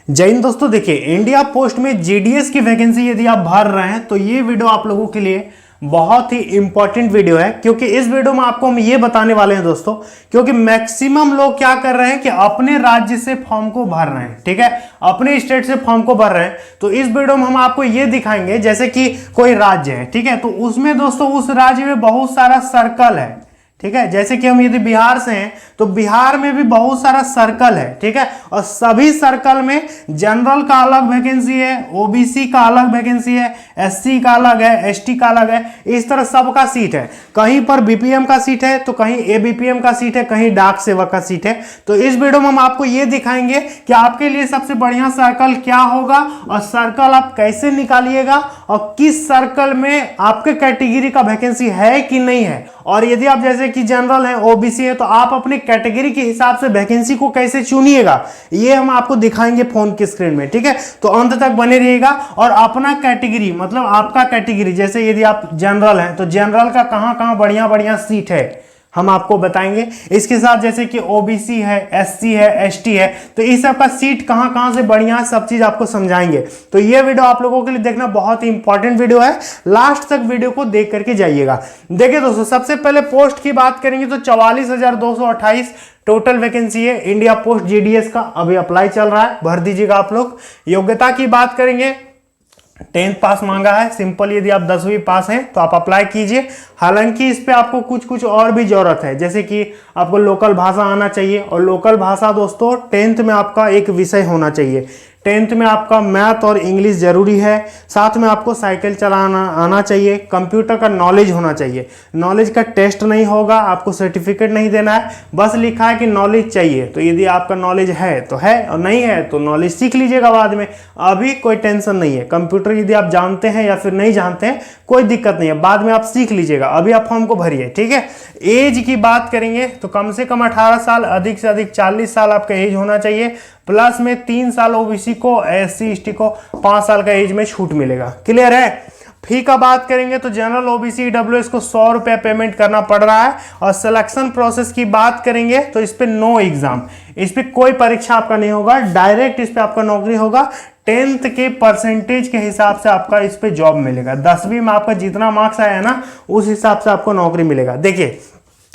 जय हिंद दोस्तों, देखिए इंडिया पोस्ट में जीडीएस की वैकेंसी यदि आप भर रहे हैं तो ये वीडियो आप लोगों के लिए बहुत ही इंपॉर्टेंट वीडियो है, क्योंकि इस वीडियो में आपको हम ये बताने वाले हैं दोस्तों, क्योंकि मैक्सिमम लोग क्या कर रहे हैं कि अपने राज्य से फॉर्म को भर रहे हैं, ठीक है, अपने स्टेट से फॉर्म को भर रहे हैं। तो इस वीडियो में हम आपको ये दिखाएंगे, जैसे कि कोई राज्य है, ठीक है, तो उसमें दोस्तों उस राज्य में बहुत सारा सर्कल है, ठीक है। जैसे कि हम यदि बिहार से हैं तो बिहार में भी बहुत सारा सर्कल है, ठीक है, और सभी सर्कल में जनरल का अलग वैकेंसी है, ओबीसी का अलग वैकेंसी है, एससी का अलग है, एसटी का अलग है, इस तरह सबका सीट है। कहीं पर बीपीएम का सीट है तो कहीं एबीपीएम का सीट है, कहीं डाक सेवक का सीट है। तो इस वीडियो में हम आपको ये दिखाएंगे कि आपके लिए सबसे बढ़िया सर्कल क्या होगा और सर्कल आप कैसे निकालिएगा और किस सर्कल में आपके कैटेगरी का वैकेंसी है कि नहीं है। और यदि आप जैसे कि जनरल है, ओबीसी है, तो आप अपनी कैटेगरी के हिसाब से वैकेंसी को कैसे चुनिएगा ये हम आपको दिखाएंगे फोन की स्क्रीन में, ठीक है। तो अंत तक बने रहिएगा और अपना कैटेगरी मतलब आपका कैटेगरी, जैसे यदि आप जनरल हैं तो जनरल का कहां कहां बढ़िया बढ़िया सीट है हम आपको बताएंगे। इसके साथ जैसे कि ओबीसी है, एससी है, एसटी है, तो इस सब का सीट कहां कहां से बढ़िया सब चीज आपको समझाएंगे। तो ये वीडियो आप लोगों के लिए देखना बहुत ही इंपॉर्टेंट वीडियो है, लास्ट तक वीडियो को देख करके जाइएगा। देखिए दोस्तों, सबसे पहले पोस्ट की बात करेंगे तो 44,228 टोटल वैकेंसी है इंडिया पोस्ट जीडीएस का, अभी अप्लाई चल रहा है, भर दीजिएगा आप लोग। योग्यता की बात करेंगे 10th पास मांगा है, सिंपल, यदि आप 10वीं पास हैं तो आप अप्लाई कीजिए। हालांकि इस पे आपको कुछ और भी जरूरत है, जैसे कि आपको लोकल भाषा आना चाहिए, और लोकल भाषा दोस्तों 10th में आपका एक विषय होना चाहिए। 10th में आपका मैथ और इंग्लिश जरूरी है, साथ में आपको साइकिल चलाना आना चाहिए, कंप्यूटर का नॉलेज होना चाहिए। नॉलेज का टेस्ट नहीं होगा, आपको सर्टिफिकेट नहीं देना है, बस लिखा है कि नॉलेज चाहिए। तो यदि आपका नॉलेज है तो है, और नहीं है तो नॉलेज सीख लीजिएगा बाद में, अभी कोई टेंशन नहीं है। कंप्यूटर यदि आप जानते हैं या फिर नहीं जानते हैं कोई दिक्कत नहीं है, बाद में आप सीख लीजिएगा, अभी आप फॉर्म को भरिए, ठीक है। एज की बात करेंगे तो कम से कम 18 साल, अधिक से अधिक 40 साल आपका एज होना चाहिए, प्लस में 3 साल ओबीसी को, एससी एसटी को 5 साल का एज में छूट मिलेगा। क्लियर है। फी का बात करेंगे तो जनरल ओबीसी ईडब्ल्यूएस को 100 रुपया पेमेंट करना पड़ रहा है। और सिलेक्शन प्रोसेस की बात करेंगे तो इस पे नो एग्जाम, इस पे कोई परीक्षा आपका नहीं होगा, डायरेक्ट इस पे आपका नौकरी होगा। 10th के परसेंटेज के हिसाब से आपका इस पे जॉब मिलेगा। 10वीं में आपका जितना मार्क्स आया है ना, उस हिसाब से आपको नौकरी मिलेगा। देखिए,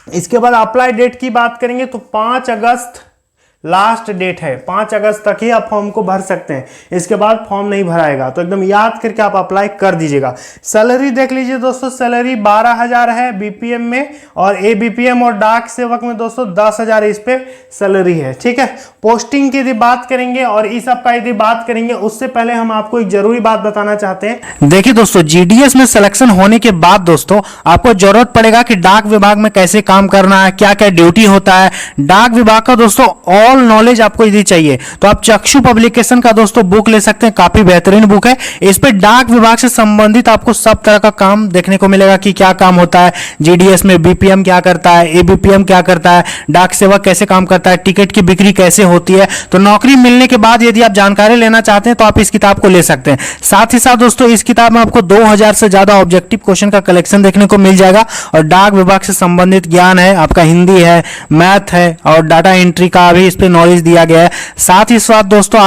इसके बाद अप्लाई डेट की बात करेंगे तो 5 अगस्त लास्ट डेट है, 5 अगस्त तक ही आप फॉर्म को भर सकते हैं, इसके बाद फॉर्म नहीं भराएगा। तो एकदम याद करके आप अप्लाई कर दीजिएगा। सैलरी देख लीजिए दोस्तों, सैलरी 12,000 है बीपीएम में, और एबीपीएम और डाक सेवक में दोस्तों 10,000 इस पे सैलरी है, ठीक है। पोस्टिंग की यदि बात करेंगे और इस सब का यदि बात करेंगे, उससे पहले हम आपको एक जरूरी बात बताना चाहते हैं। देखिए दोस्तों, जीडीएस में सिलेक्शन होने के बाद दोस्तों आपको जरूरत पड़ेगा कि डाक विभाग में कैसे काम करना है, क्या क्या ड्यूटी होता है। डाक विभाग का दोस्तों ऑल नॉलेज आपको यदि चाहिए तो आप चक्षु पब्लिकेशन का दोस्तों बुक ले सकते हैं, काफी बेहतरीन बुक है। इस पे डाक विभाग से संबंधित आपको सब तरह का काम देखने को मिलेगा कि क्या काम होता है जीडीएस में, बीपीएम क्या करता है, एबीपीएम क्या करता है, डाक सेवक कैसे काम करता है, टिकट की बिक्री कैसे होती है। तो नौकरी मिलने के बाद यदि आप जानकारी लेना चाहते हैं तो आप इस किताब को ले सकते हैं। साथ ही साथ दोस्तों इस किताब में आपको 2000 से ज्यादा ऑब्जेक्टिव क्वेश्चन का कलेक्शन देखने को मिल जाएगा, और डाक विभाग से संबंधित ज्ञान है, आपका हिंदी है, मैथ है, और डाटा एंट्री का भी इस पे नॉलेज दिया गया है। साथ ही साथ दोस्तों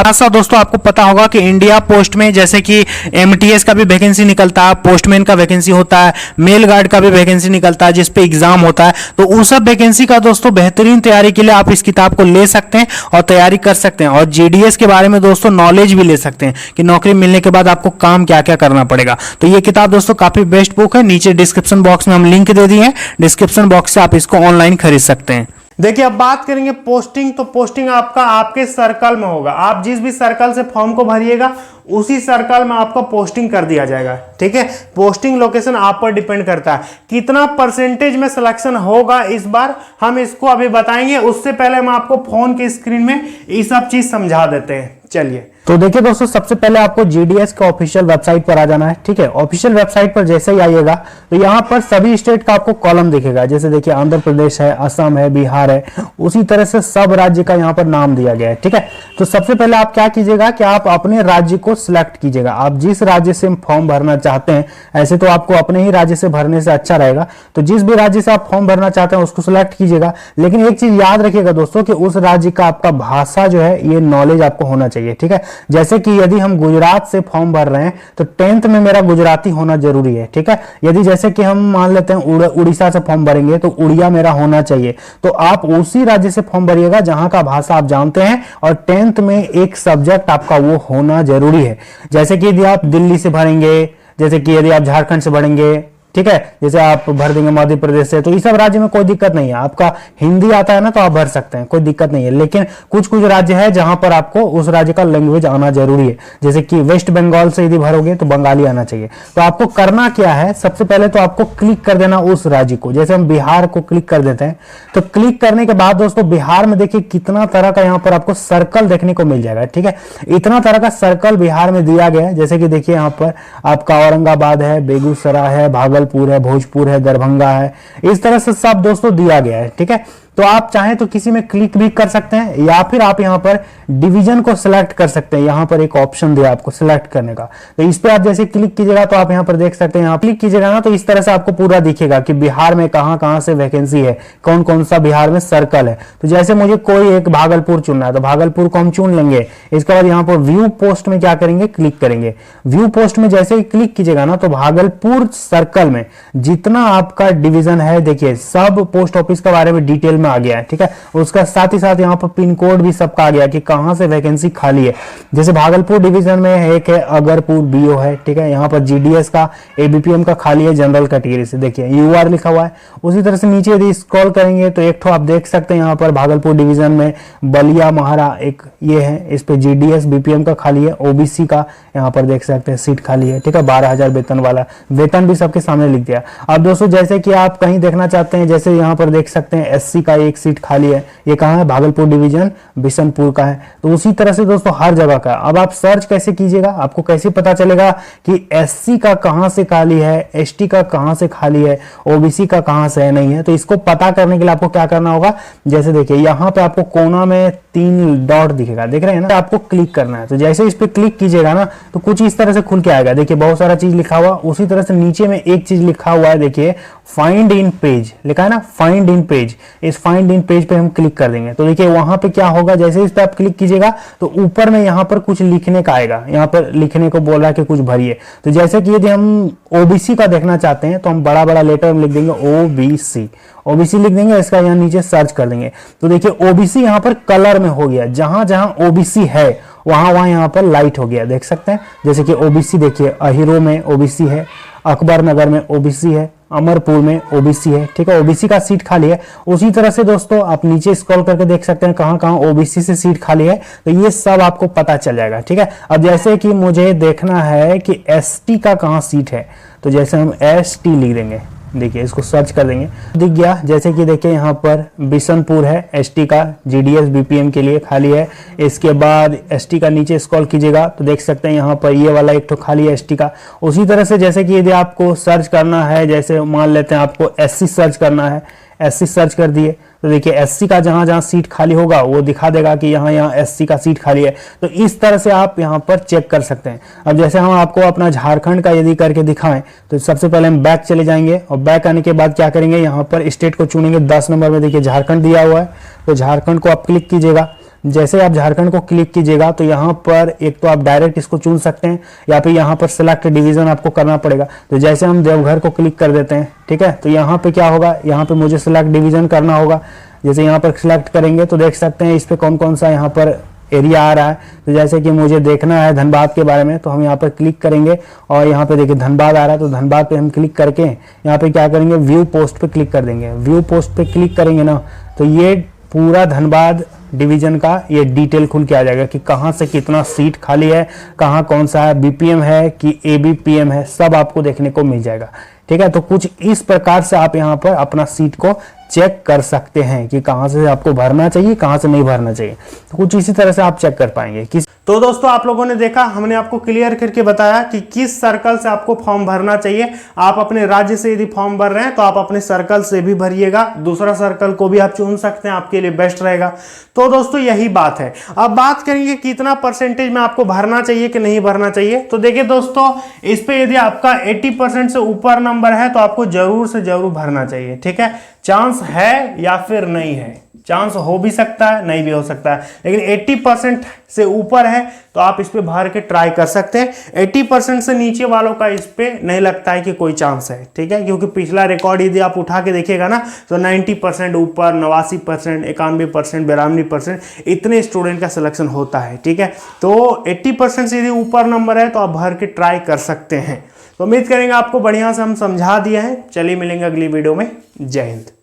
आपको पता होगा कि इंडिया पोस्ट में जैसे कि एमटीएस का भी वैकेंसी निकलता है, पोस्टमैन का वैकेंसी होता है, मेल गार्ड का भी वैकेंसी निकलता है जिस पे एग्जाम होता है। तो उस सब वैकेंसी का दोस्तों बेहतरीन तैयारी के लिए आप इस किताब को ले सकते हैं और तैयारी कर सकते हैं, और जीडीएस के बारे में दोस्तों नॉलेज भी ले सकते हैं कि नौकरी मिलने के बाद आपको काम क्या क्या करना पड़ेगा। तो ये किताब दोस्तों काफी बेस्ट बुक है, नीचे डिस्क्रिप्शन बॉक्स में हम लिंक दे दिए हैं, डिस्क्रिप्शन बॉक्स से आप इसको ऑनलाइन खरीद सकते हैं। देखिए, अब बात करेंगे पोस्टिंग, तो पोस्टिंग आपका आपके सर्कल में होगा। आप जिस भी सर्कल से फॉर्म को भरिएगा उसी सर्कल में आपका पोस्टिंग कर दिया जाएगा, ठीक है। पोस्टिंग लोकेशन आप पर डिपेंड करता है, कितना परसेंटेज में सिलेक्शन होगा इस बार हम इसको अभी बताएंगे। उससे पहले हम आपको फोन की स्क्रीन में ये सब चीज समझा देते हैं। चलिए, तो देखिए दोस्तों, सबसे पहले आपको जीडीएस के ऑफिशियल वेबसाइट पर आ जाना है, ठीक है। ऑफिशियल वेबसाइट पर जैसे ही आइएगा तो यहाँ पर सभी स्टेट का आपको कॉलम दिखेगा, जैसे देखिए आंध्र प्रदेश है, असम है, बिहार है, उसी तरह से सब राज्य का यहाँ पर नाम दिया गया है, ठीक है। तो सबसे पहले आप क्या कीजिएगा कि आप अपने राज्य को सिलेक्ट कीजिएगा। आप जिस राज्य से फॉर्म भरना चाहते हैं, ऐसे तो आपको अपने ही राज्य से भरने से अच्छा रहेगा, तो जिस भी राज्य से आप फॉर्म भरना चाहते हैं उसको सिलेक्ट कीजिएगा। लेकिन एक चीज याद रखिएगा दोस्तों कि उस राज्य का आपका भाषा जो है ये नॉलेज आपको होना चाहिए, ठीक है। जैसे कि यदि हम गुजरात से फॉर्म भर रहे हैं तो 10th में मेरा गुजराती होना जरूरी है, ठीक है। यदि जैसे कि हम मान लेते हैं उड़ीसा से फॉर्म भरेंगे तो उड़िया मेरा होना चाहिए। तो आप उसी राज्य से फॉर्म भरिएगा जहां का भाषा आप जानते हैं और 10th में एक सब्जेक्ट आपका वो होना जरूरी है। जैसे कि यदि आप दिल्ली से भरेंगे, जैसे कि यदि आप झारखंड से भरेंगे, ठीक है, जैसे आप भर देंगे मध्य प्रदेश से, तो इस सब राज्य में कोई दिक्कत नहीं है। आपका हिंदी आता है ना तो आप भर सकते हैं, कोई दिक्कत नहीं है। लेकिन कुछ कुछ राज्य है जहां पर आपको उस राज्य का लैंग्वेज आना जरूरी है। जैसे कि वेस्ट बंगाल से यदि भरोगे तो बंगाली आना चाहिए। तो आपको करना क्या है, सबसे पहले तो आपको क्लिक कर देना उस राज्य को। जैसे हम बिहार को क्लिक कर देते हैं, तो क्लिक करने के बाद दोस्तों बिहार में देखिए कितना तरह का यहाँ पर आपको सर्कल देखने को मिल जाएगा, ठीक है। इतना तरह का सर्कल बिहार में दिया गया है। जैसे कि देखिए यहाँ पर आपका औरंगाबाद है, बेगूसराय है, भागलपुर है, भोजपुर है, दरभंगा है, इस तरह से सब दोस्तों दिया गया है, ठीक है। तो आप चाहें तो किसी में क्लिक भी कर सकते हैं या फिर आप यहां पर डिवीजन को सिलेक्ट कर सकते हैं। यहां पर एक ऑप्शन दिया आपको सिलेक्ट करने का, तो इस पे आप जैसे क्लिक कीजिएगा तो आप यहां पर देख सकते हैं। यहां क्लिक कीजिएगा ना तो इस तरह से आपको पूरा दिखेगा कि बिहार में कहां कहां से वैकेंसी है, कौन कौन सा बिहार में सर्कल है। तो जैसे मुझे कोई एक भागलपुर चुनना है तो भागलपुर को हम चुन लेंगे। इसके बाद यहाँ पर व्यू पोस्ट में क्या करेंगे, क्लिक करेंगे। व्यू पोस्ट में जैसे ही क्लिक कीजिएगा ना तो भागलपुर सर्कल में जितना आपका डिवीजन है, देखिए सब पोस्ट ऑफिस के बारे में डिटेल आ गया है, ठीक है। उसका साथ ही साथ यहाँ पर पिन कोड भी सबका आ गया कि कहां से वैकेंसी खाली है। जैसे भागलपुर डिवीजन में एक है अगरपुर बीओ है, ठीक है। यहाँ पर जीडीएस का, एबीपीएम का खाली है जनरल कैटेगरी से, देखिए यूआर लिखा हुआ है। उसी तरह से नीचे यदि स्क्रॉल करेंगे तो एक ठो आप देख सकते हैं यहाँ पर भागलपुर डिवीजन में बलिया महारा एक ये है, इस पे जीडीएस बीपीएम का खाली है। ओबीसी का यहाँ पर देख सकते हैं सीट खाली है, ठीक है। 12,000 वेतन वाला, वेतन भी सबके सामने लिख दिया। अब दोस्तों जैसे कि आप कहीं देखना चाहते हैं, जैसे यहाँ पर देख सकते हैं एससी का एक सीट खाली है, ये कहाँ है, भागलपुर डिवीजन बिशनपुर का है। तो उसी तरह से दोस्तों हर जगह का। अब आप सर्च कैसे कीजिएगा, आपको कैसे पता चलेगा कि एससी का कहां से खाली है, एसटी का कहां से खाली है, ओबीसी का कहां से है, नहीं है। तो इसको पता करने के लिए आपको क्या करना होगा, जैसे देखिए यहाँ पे आपको कोना में 3 डॉट दिखेगा, देख रहे हैं ना, आपको क्लिक करना है। तो जैसे इस पे क्लिक कीजिएगा ना तो कुछ इस तरह से खुल के आएगा। देखिए बहुत सारा चीज लिखा हुआ, उसी तरह से नीचे में एक चीज लिखा हुआ है, देखिए फाइंड इन पेज लिखा है ना, फाइंड इन पेज। इस फाइंड इन पेज पे हम क्लिक कर देंगे तो देखिए वहां पे क्या होगा, जैसे इस पे आप क्लिक कीजिएगा तो ऊपर में यहाँ पर कुछ लिखने का आएगा। यहाँ पर लिखने को बोल रहा है कि कुछ भरिए। तो जैसे कि यदि हम ओबीसी का देखना चाहते हैं तो हम बड़ा बड़ा लेटर में लिख देंगे ओबीसी, ओबीसी लिख देंगे। इसका यहाँ नीचे सर्च कर देंगे तो देखिए ओबीसी यहाँ पर कलर में हो गया, जहां जहां ओबीसी है वहां वहां यहाँ पर लाइट हो गया, देख सकते हैं। जैसे कि ओबीसी देखिए अहिरो में ओबीसी है, अकबर नगर में ओबीसी है, अमरपुर में ओबीसी है, ठीक है। ओबीसी का सीट खाली है। उसी तरह से दोस्तों आप नीचे स्क्रॉल करके देख सकते हैं कहां कहां ओबीसी से सीट खाली है, तो ये सब आपको पता चल जाएगा, ठीक है। अब जैसे कि मुझे देखना है कि एसटी का कहां सीट है, तो जैसे हम एसटी लिख देंगे, देखिए इसको सर्च कर देंगे, दिख गया। जैसे कि देखिए यहाँ पर बिशनपुर है एसटी का, जीडीएस बीपीएम के लिए खाली है। इसके बाद एसटी का नीचे स्क्रॉल कीजिएगा तो देख सकते हैं यहाँ पर ये वाला एक तो खाली है एसटी का। उसी तरह से जैसे कि यदि आपको सर्च करना है, जैसे मान लेते हैं आपको एससी सर्च करना है, एससी सर्च कर दिए तो देखिए एससी का जहां जहां सीट खाली होगा वो दिखा देगा कि यहाँ यहाँ एससी का सीट खाली है। तो इस तरह से आप यहाँ पर चेक कर सकते हैं। अब जैसे हम आपको अपना झारखंड का यदि करके दिखाएं तो सबसे पहले हम बैक चले जाएंगे और बैक आने के बाद क्या करेंगे, यहाँ पर स्टेट को चुनेंगे। 10 नंबर में देखिए झारखंड दिया हुआ है, तो झारखंड को आप क्लिक कीजिएगा। जैसे आप झारखंड को क्लिक कीजिएगा तो यहाँ पर एक तो आप डायरेक्ट इसको चुन सकते हैं या फिर यहाँ पर सिलेक्ट डिवीजन आपको करना पड़ेगा। तो जैसे हम देवघर को क्लिक कर देते हैं, ठीक है, तो यहाँ पे क्या होगा, यहाँ पे मुझे सिलेक्ट डिवीजन करना होगा। जैसे यहाँ पर सिलेक्ट करेंगे तो देख सकते हैं इस पे कौन कौन सा यहाँ पर एरिया आ रहा है। तो जैसे कि मुझे देखना है धनबाद के बारे में तो हम यहाँ पर क्लिक करेंगे और यहाँ पे देखिए धनबाद आ रहा है, तो धनबाद पे हम क्लिक करके यहाँ पे क्या करेंगे, व्यू पोस्ट पे क्लिक कर देंगे। व्यू पोस्ट पे क्लिक करेंगे ना तो ये पूरा धनबाद डिवीजन का ये डिटेल खुल के आ जाएगा कि कहां से कितना सीट खाली है, कहां कौन सा है, बीपीएम है कि एबीपीएम है, सब आपको देखने को मिल जाएगा, ठीक है। तो कुछ इस प्रकार से आप यहाँ पर अपना सीट को चेक कर सकते हैं कि कहां से आपको भरना चाहिए, कहां से नहीं भरना चाहिए। तो कुछ इसी तरह से आप चेक कर पाएंगे। तो दोस्तों आप लोगों ने देखा, हमने आपको क्लियर करके बताया कि किस सर्कल से आपको फॉर्म भरना चाहिए। आप अपने राज्य से यदि फॉर्म भर रहे हैं तो आप अपने सर्कल से भी भरिएगा, दूसरा सर्कल को भी आप चुन सकते हैं, आपके लिए बेस्ट रहेगा। तो दोस्तों यही बात है। अब बात करेंगे कितना परसेंटेज में आपको भरना चाहिए कि नहीं भरना चाहिए। तो देखिए दोस्तों, इस पे यदि आपका 80% से ऊपर नंबर है तो आपको जरूर से जरूर भरना चाहिए, ठीक है। चांस है या फिर नहीं है, चांस हो भी सकता है, नहीं भी हो सकता है, लेकिन 80% से ऊपर है तो आप इस पे भर के ट्राई कर सकते हैं। 80% से नीचे वालों का इस पे नहीं लगता है कि कोई चांस है, ठीक है, क्योंकि पिछला रिकॉर्ड यदि आप उठा के देखिएगा ना तो 90% ऊपर, 89%, 91%, 92% इतने स्टूडेंट का सिलेक्शन होता है, ठीक है। तो 80% से यदि ऊपर नंबर है तो आप भर के ट्राई कर सकते हैं। तो उम्मीद करेंगे आपको बढ़िया से हम समझा दिए हैं। चलिए मिलेंगे अगली वीडियो में। जय हिंद।